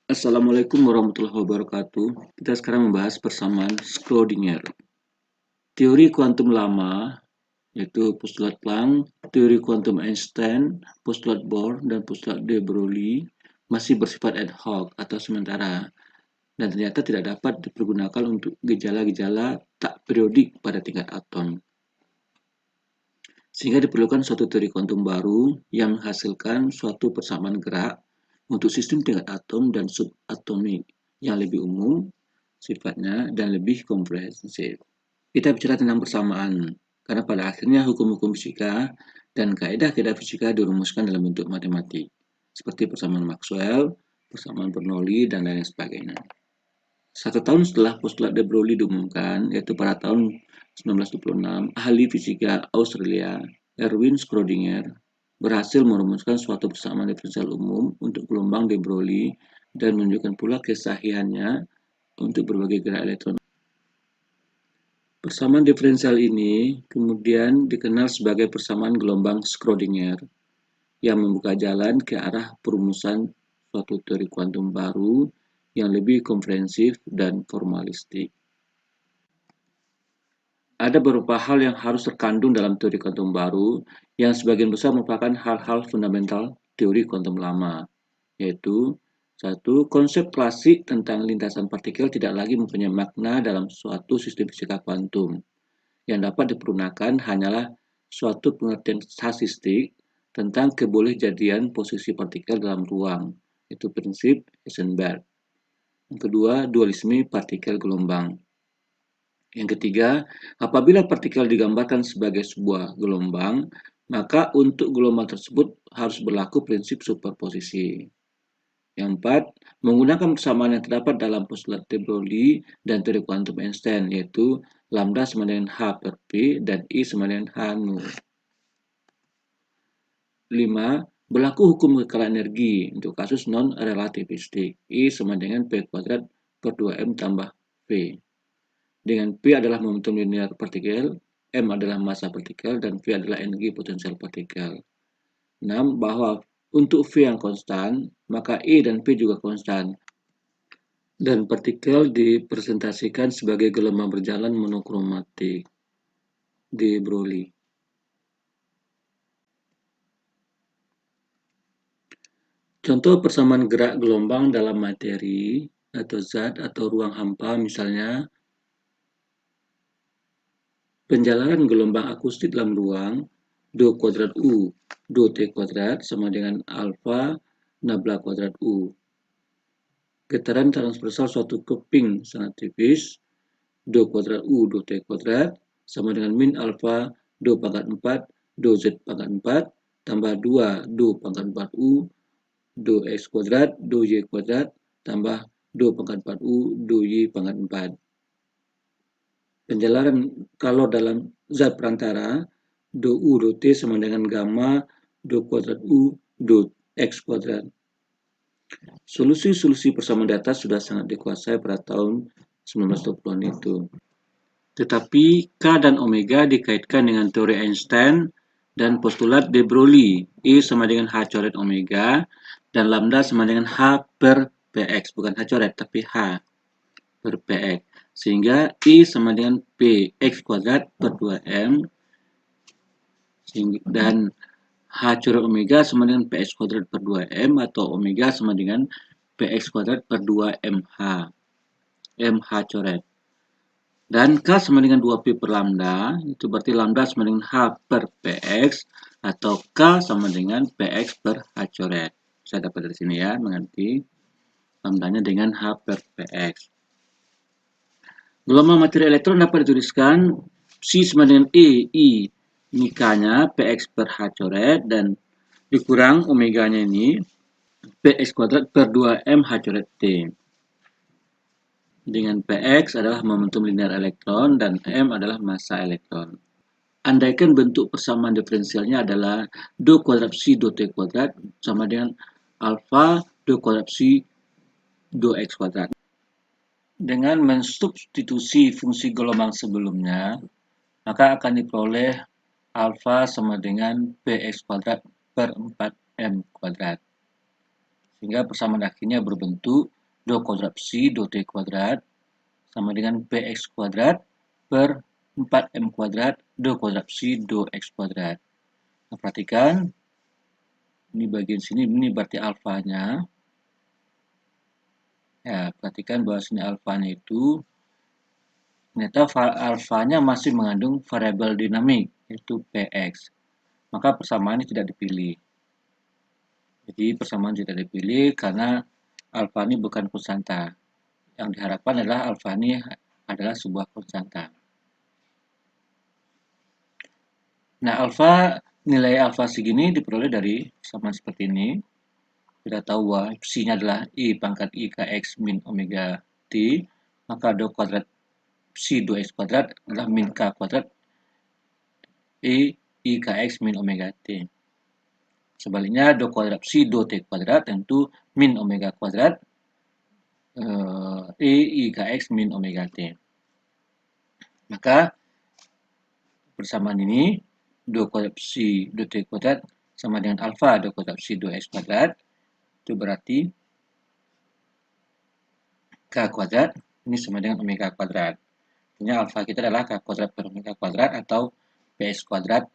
Assalamualaikum warahmatullahi wabarakatuh. Kita sekarang membahas persamaan Schrödinger. Teori kuantum lama, yaitu postulat Planck, teori kuantum Einstein, postulat Bohr, dan postulat de Broglie masih bersifat ad hoc atau sementara, dan ternyata tidak dapat dipergunakan untuk gejala-gejala tak periodik pada tingkat atom. Sehingga diperlukan suatu teori kuantum baru yang menghasilkan suatu persamaan gerak untuk sistem tingkat atom dan subatomik yang lebih umum sifatnya dan lebih komprehensif. Kita bicara tentang persamaan, karena pada akhirnya hukum-hukum fisika dan kaidah-kaidah fisika dirumuskan dalam bentuk matematik, seperti persamaan Maxwell, persamaan Bernoulli, dan lain sebagainya. 1 tahun setelah postulat de Broglie diumumkan, yaitu pada tahun 1926, ahli fisika Australia Erwin Schrödinger berhasil merumuskan suatu persamaan diferensial umum untuk gelombang de Broglie dan menunjukkan pula kesahihannya untuk berbagai gerak elektron. Persamaan diferensial ini kemudian dikenal sebagai persamaan gelombang Schrödinger yang membuka jalan ke arah perumusan suatu teori kuantum baru yang lebih komprehensif dan formalistik. Ada beberapa hal yang harus terkandung dalam teori kuantum baru yang sebagian besar merupakan hal-hal fundamental teori kuantum lama, yaitu 1. Konsep klasik tentang lintasan partikel tidak lagi mempunyai makna dalam suatu sistem fisika kuantum. Yang dapat dipergunakan hanyalah suatu pengertian statistik tentang kebolehjadian posisi partikel dalam ruang, yaitu prinsip Heisenberg. Yang kedua, dualisme partikel gelombang. Yang ketiga, apabila partikel digambarkan sebagai sebuah gelombang, maka untuk gelombang tersebut harus berlaku prinsip superposisi. Yang keempat, menggunakan persamaan yang terdapat dalam postulat de Broglie dan teori kuantum Einstein, yaitu lambda sama dengan H per P dan I sama dengan H nu. 5. Berlaku hukum kekalahan energi untuk kasus non-relativistik. I sama dengan P kuadrat per 2M tambah V. Dengan P adalah momentum linear partikel, M adalah massa partikel, dan V adalah energi potensial partikel. 6. Bahwa untuk V yang konstan, maka I dan P juga konstan. Dan partikel dipresentasikan sebagai gelombang berjalan monokromatik de Broglie. Contoh persamaan gerak gelombang dalam materi atau zat atau ruang hampa, misalnya penjalanan gelombang akustik dalam ruang do kuadrat U do T kuadrat sama dengan alfa nabla kuadrat U. Getaran transversal suatu keping sangat tipis do kuadrat U do T kuadrat sama dengan min alfa do pangkat 4 do Z pangkat 4 tambah 2 do pangkat 4 U do X kuadrat do Y kuadrat tambah do pangkat 4 U do Y pangkat 4. Penjelasan kalau dalam zat perantara do U do T sama dengan gamma do kuadrat U do X kuadrat. Solusi-solusi persamaan di atas sudah sangat dikuasai pada tahun 1920-an itu. Tetapi K dan omega dikaitkan dengan teori Einstein dan postulat de Broglie. I sama dengan H coret omega dan lambda sama dengan H per Px, bukan H coret tapi H per Px. Sehingga I sama dengan Px kuadrat per 2M dan H coret omega sama dengan Px kuadrat per 2M atau omega sama dengan Px kuadrat per 2MH. MH coret. Dan K sama dengan 2P per lambda, itu berarti lambda sama dengan H per Px atau K sama dengan Px per H coret. Saya dapat dari sini ya, mengerti lambdanya dengan H per Px. Gelombang materi elektron dapat dituliskan C sama dengan I ini K-nya Px per H coret dan dikurang omeganya ini Px kuadrat per 2M H coret T. Dengan Px adalah momentum linear elektron dan M adalah massa elektron. Andaikan bentuk persamaan diferensialnya adalah do kuadrat psi do T kuadrat sama dengan alfa do kuadrat psi do X kuadrat. Dengan mensubstitusi fungsi gelombang sebelumnya, maka akan diperoleh alfa sama dengan Px kuadrat per 4M kuadrat. Sehingga persamaan akhirnya berbentuk do kuadrat psi do t kuadrat sama dengan px kuadrat per 4m kuadrat do kuadrat psi do x kuadrat. Nah, perhatikan, ini bagian sini, ini berarti alfanya. Ya, perhatikan bahwa sini alfanya itu, ternyata alfanya masih mengandung variabel dinamik, yaitu px. Maka persamaan ini tidak dipilih. Jadi persamaan tidak dipilih karena alfa ini bukan konstanta. Yang diharapkan adalah alfa ini adalah sebuah konstanta. Nah, nilai alfa segini diperoleh dari persamaan seperti ini. Kita tahu bahwa psi-nya adalah I pangkat I kx min omega t, maka do kuadrat psi do x kuadrat adalah min k kuadrat I kx min omega t. Sebaliknya, do kuadrat psi do t kuadrat tentu min omega kuadrat I kx min omega t. Maka persamaan ini do kuadrat psi do t kuadrat sama dengan alfa do kuadrat psi do x kuadrat. Itu berarti k kuadrat ini sama dengan omega kuadrat. Artinya alfa kita adalah k kuadrat per omega kuadrat atau ps kuadrat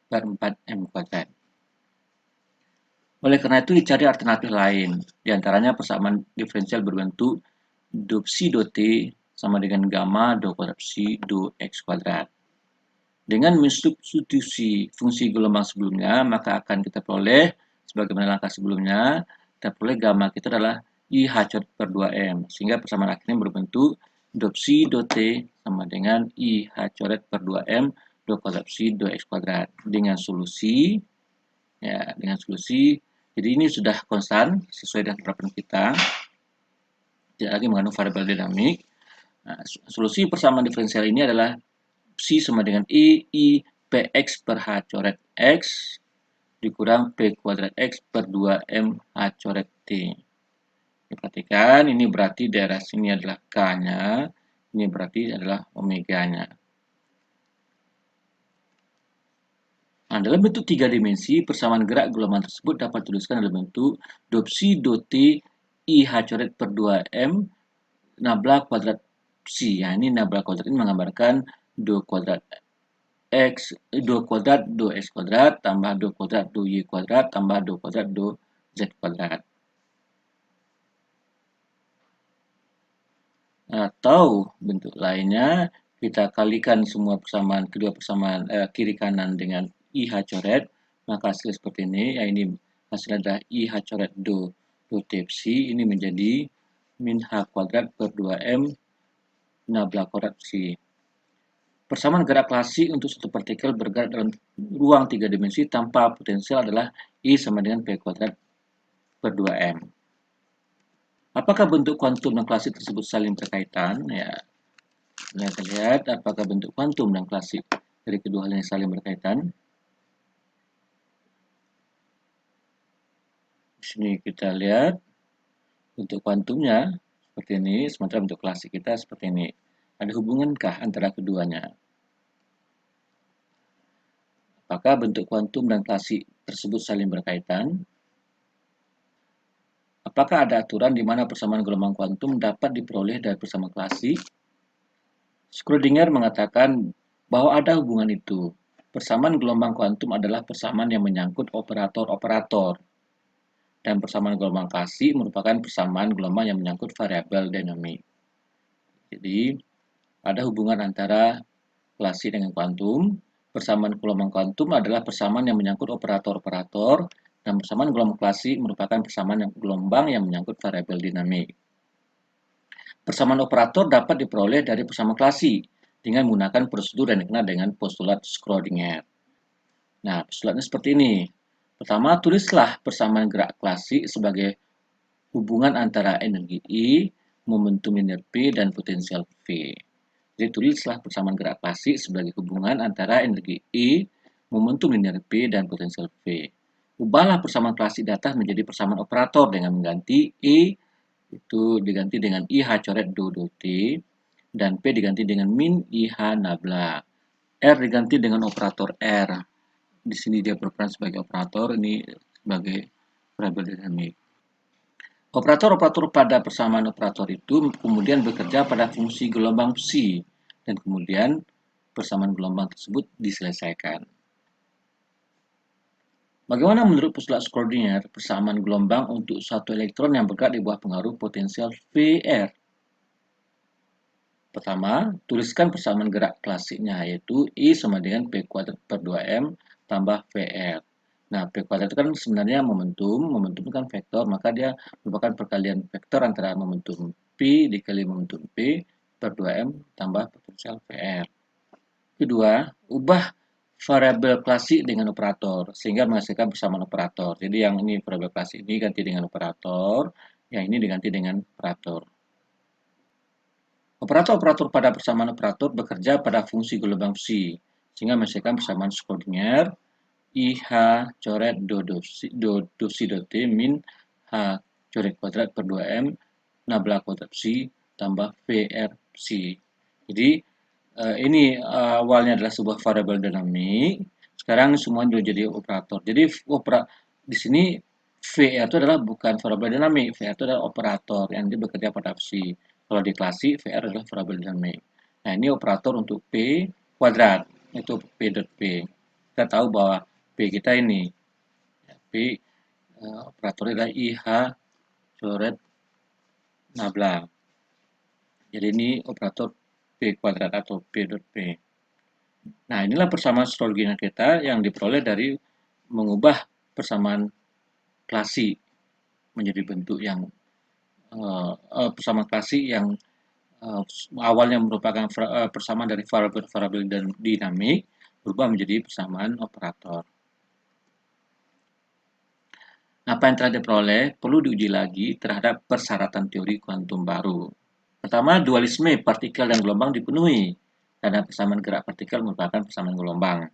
per 4m kuadrat. Oleh karena itu dicari alternatif lain. Di antaranya persamaan diferensial berbentuk do psi do t sama dengan gamma do kuadrat psi do x kuadrat. Dengan mensubstitusi fungsi gelombang sebelumnya, maka akan kita peroleh, sebagaimana langkah sebelumnya, kita peroleh gamma kita adalah I h per 2m. Sehingga persamaan akhirnya berbentuk do psi do t sama dengan I h per 2m do kuadrat psi do x kuadrat. Dengan solusi, jadi ini sudah konstan sesuai dengan harapan kita, tidak lagi mengandung variabel dinamik. Nah, solusi persamaan diferensial ini adalah psi sama dengan I px per h coret x dikurang p kuadrat x per 2m h coret t. Perhatikan, ini berarti daerah sini adalah k-nya, ini berarti adalah omega-nya. Nah, dalam bentuk 3 dimensi, persamaan gerak gelombang tersebut dapat dituliskan dalam bentuk do psi do t I h coret per 2m nabla kuadrat psi. Ya, ini nabla kuadrat ini menggambarkan do kuadrat x, do kuadrat do x kuadrat tambah do kuadrat do y kuadrat tambah do kuadrat do z kuadrat. Atau bentuk lainnya, kita kalikan semua persamaan, kedua persamaan kiri kanan dengan I h coret, maka hasil seperti ini, ya ini hasilnya adalah I h coret do t psi, ini menjadi min h kuadrat per 2m nabla kuadrat psi. Persamaan gerak klasik untuk suatu partikel bergerak dalam ruang 3 dimensi tanpa potensial adalah I sama dengan P kuadrat per 2M. Apakah bentuk kuantum dan klasik tersebut saling berkaitan? Ya, kita lihat apakah bentuk kuantum dan klasik dari kedua hal yang saling berkaitan. Di sini kita lihat bentuk kuantumnya seperti ini, sementara bentuk klasik kita seperti ini. Ada hubungankah antara keduanya? Apakah bentuk kuantum dan klasik tersebut saling berkaitan? Apakah ada aturan di mana persamaan gelombang kuantum dapat diperoleh dari persamaan klasik? Schrödinger mengatakan bahwa ada hubungan itu. Persamaan gelombang kuantum adalah persamaan yang menyangkut operator-operator. Dan persamaan gelombang klasik merupakan persamaan gelombang yang menyangkut variabel dinamik. Jadi, ada hubungan antara klasik dengan kuantum. Persamaan gelombang kuantum adalah persamaan yang menyangkut operator-operator, dan persamaan gelombang klasik merupakan persamaan gelombang yang menyangkut variabel dinamik. Persamaan operator dapat diperoleh dari persamaan klasik dengan menggunakan prosedur yang dikenal dengan postulat Schrödinger. Nah, postulatnya seperti ini. Pertama, tulislah persamaan gerak klasik sebagai hubungan antara energi I, momentum linear P, dan potensial V. Jadi, tulislah persamaan gerak klasik sebagai hubungan antara energi I, momentum linear P, dan potensial V. Ubahlah persamaan klasik datar menjadi persamaan operator dengan mengganti I itu diganti dengan IH coret do t, dan P diganti dengan min IH nabla. R diganti dengan operator R. Di sini dia berperan sebagai operator, ini sebagai variabel dinamik. Operator-operator pada persamaan operator itu kemudian bekerja pada fungsi gelombang psi, dan kemudian persamaan gelombang tersebut diselesaikan. Bagaimana menurut postulat Schrödinger persamaan gelombang untuk suatu elektron yang bergerak di bawah pengaruh potensial VR? Pertama, tuliskan persamaan gerak klasiknya, yaitu I sama dengan P kuadrat per 2M tambah VR. Nah, P kuadrat itu kan sebenarnya momentum, momentum itu kan vektor, maka dia merupakan perkalian vektor antara momentum P dikali momentum P per 2M tambah potensial VR. Kedua, ubah variabel klasik dengan operator, sehingga menghasilkan persamaan operator. Jadi yang ini variabel klasik ini ganti dengan operator, yang ini diganti dengan operator. Operator-operator pada persamaan operator bekerja pada fungsi gelombang psi, sehingga menghasilkan persamaan Schrödinger IH coret do si do T min H coret kuadrat per 2M nabla kuadrat psi tambah VR psi. Jadi ini awalnya adalah sebuah variabel dinamik, sekarang semua sudah jadi operator. Jadi di sini VR itu adalah bukan variabel dinamik, VR itu adalah operator yang dia bekerja pada psi. Kalau di klasik, VR adalah variabel dinamik. Nah, ini operator untuk P kuadrat, itu P dot P. Kita tahu bahwa P kita ini, P operatornya adalah IH coret nabla. Jadi ini operator P kuadrat atau P dot P. Nah, inilah persamaan Schrödinger kita yang diperoleh dari mengubah persamaan klasik menjadi bentuk yang persamaan klasik yang awalnya merupakan persamaan dari variabel dan dinamik berubah menjadi persamaan operator. Apa yang telah diperoleh perlu diuji lagi terhadap persyaratan teori kuantum baru. Pertama, dualisme partikel dan gelombang dipenuhi karena persamaan gerak partikel merupakan persamaan gelombang.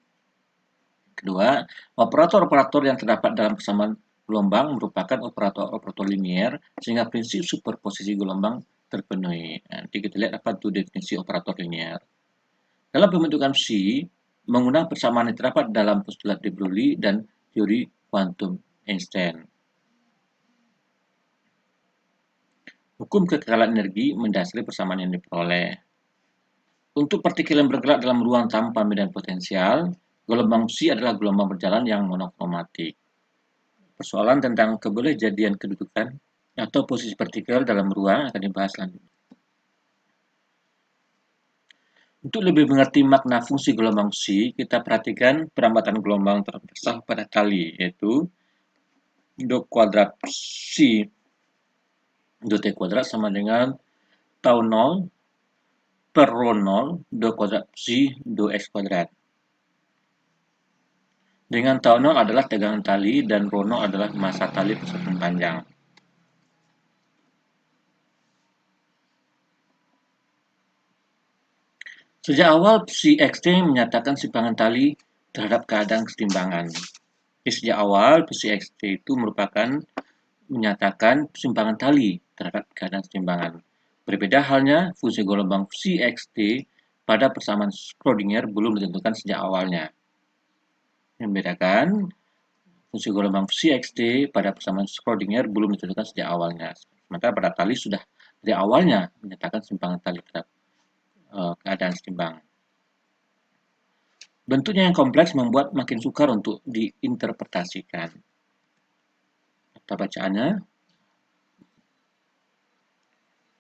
Kedua, operator-operator yang terdapat dalam persamaan gelombang merupakan operator-operator linier sehingga prinsip superposisi gelombang terpenuhi. Nanti kita lihat apa itu definisi operator linier. Dalam pembentukan psi, menggunakan persamaan yang terdapat dalam postulat de Broglie dan teori kuantum Einstein. Hukum kekekalan energi mendasari persamaan yang diperoleh. Untuk partikel yang bergerak dalam ruang tanpa medan potensial, gelombang psi adalah gelombang berjalan yang monokromatik. Persoalan tentang kebolehjadian kedudukan atau posisi partikel dalam ruang akan dibahas selanjutnya. Untuk lebih mengerti makna fungsi gelombang psi, kita perhatikan perambatan gelombang terpisah pada tali, yaitu do kuadrat psi do t kuadrat sama dengan tau 0 per rho 0 do kuadrat psi do x kuadrat. Dengan tau 0 adalah tegangan tali dan rho 0 adalah massa tali persatuan panjang. Sejak awal psi xt menyatakan simpangan tali terhadap keadaan kesetimbangan. Sejak awal psi xt itu merupakan menyatakan simpangan tali terhadap keadaan kesetimbangan. Berbeda halnya fungsi gelombang psi xt pada persamaan Schrödinger belum ditentukan sejak awalnya. Yang membedakan fungsi gelombang psi xt pada persamaan Schrödinger belum ditentukan sejak awalnya. Sementara pada tali sudah dari awalnya menyatakan simpangan tali terhadap keadaan seimbang. Bentuknya yang kompleks membuat makin sukar untuk diinterpretasikan. Kata bacaannya,